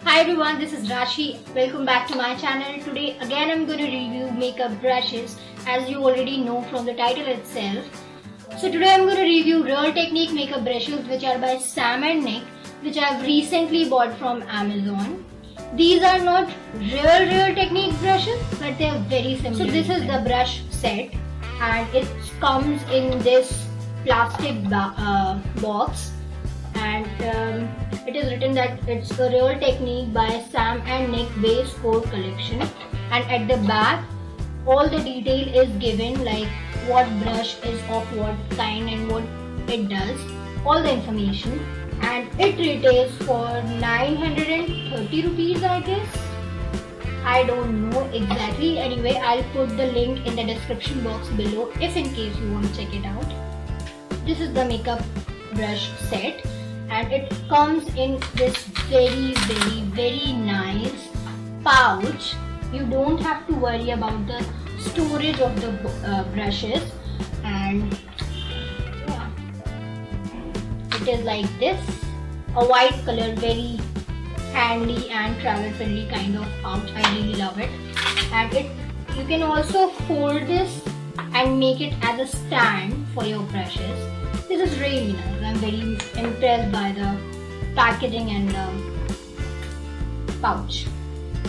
Hi everyone, this is Rashi. Welcome back to my channel. Today again I'm going to review makeup brushes as you already know from the title itself. So today I'm going to review Real Technique makeup brushes which are by Sam and Nick, which I've recently bought from Amazon. These are not Real Technique brushes, but they are very similar. So this is the brush set and it comes in this plastic box, and it is written that it's a Real Technique by Sam and Nick Base Coat Collection, and at the back all the detail is given, like what brush is of what kind and what it does, all the information, and it retails for 930 rupees, I guess. I don't know exactly. Anyway, I'll put the link in the description box below if in case you want to check it out. This is the makeup brush set and it comes in this very nice pouch. You don't have to worry about the storage of the brushes, and yeah, it is like this, a white color, very handy and travel friendly kind of pouch. I really love it. And you can also fold this and make it as a stand for your brushes. This is really nice. I'm very impressed by the packaging and the pouch.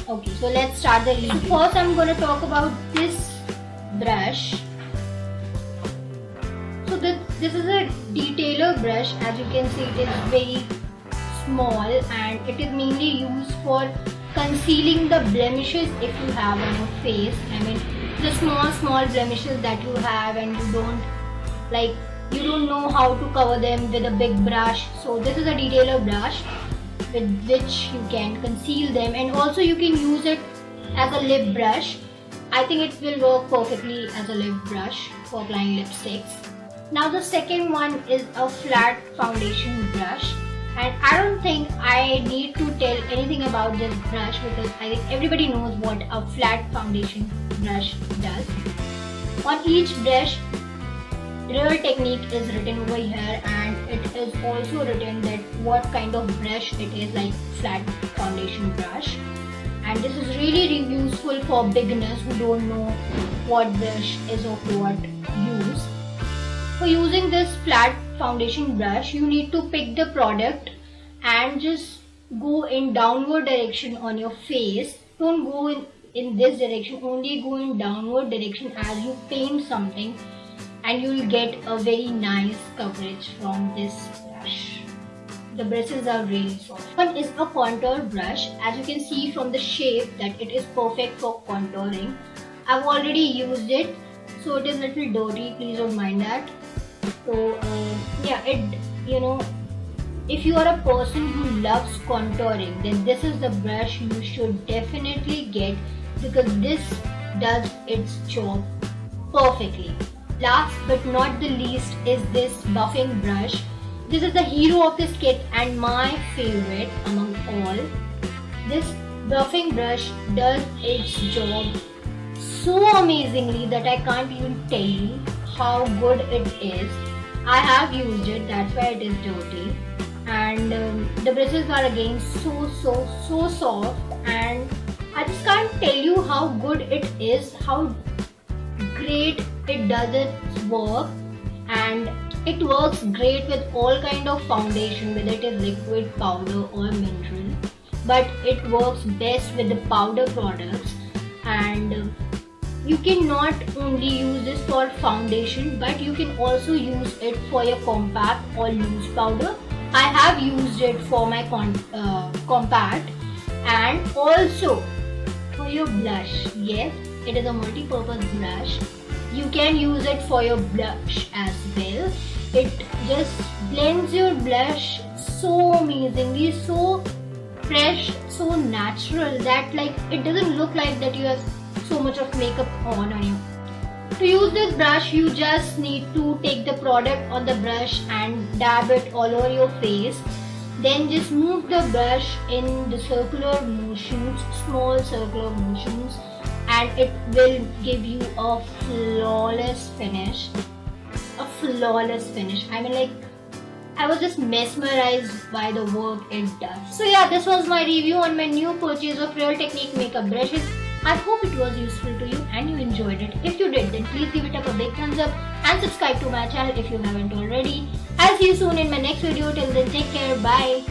Okay, so let's start the review. So first I'm going to talk about this brush. So this is a detailer brush. As you can see, it is very small and it is mainly used for concealing the blemishes if you have on your face. I mean, the small blemishes that you have and you don't know how to cover them with a big brush. So this is a detailer brush with which you can conceal them, and also you can use it as a lip brush. I think it will work perfectly as a lip brush for applying lipsticks. Now the second one is a flat foundation brush, and I don't think I need to tell anything about this brush because I think everybody knows what a flat foundation brush does. On each brush, Real Technique is written over here, and it is also written that what kind of brush it is, like flat foundation brush. And this is really useful for beginners who don't know what brush is of what use. For using this flat foundation brush, you need to pick the product and just go in downward direction on your face. Don't go in this direction, only go in downward direction as you paint something, and you will get a very nice coverage from this brush. The brushes are really soft. One is a contour brush. As you can see from the shape that it is perfect for contouring. I've already used it, so it is a little dirty, please don't mind that. So yeah, if you are a person who loves contouring, then this is the brush you should definitely get because this does its job perfectly. Last but not the least is this buffing brush. This is the hero of this kit and my favorite among all. This buffing brush does its job so amazingly that I can't even tell you how good it is. I have used it, that's why it is dirty. And the brushes are again so soft, and I just can't tell you how good it is, how great it does its work. And it works great with all kind of foundation, whether it is liquid, powder or mineral, but it works best with the powder products. And you can not only use this for foundation, but you can also use it for your compact or loose powder. I have used it for my compact and also for your blush. Yes, it is a multi-purpose brush. You can use it for your blush as well. It just blends your blush so amazingly, so fresh, so natural that it doesn't look like that you have so much of makeup on you. To use this brush, you just need to take the product on the brush and dab it all over your face. Then just move the brush in the circular motions, small circular motions, and it will give you a flawless finish. I mean, I was just mesmerized by the work it does. So yeah, this was my review on my new purchase of Real Technique makeup brushes. I hope it was useful to you and you enjoyed it. If you did, then please give it up a big thumbs up and subscribe to my channel if you haven't already. I'll see you soon in my next video. Till then, take care. Bye.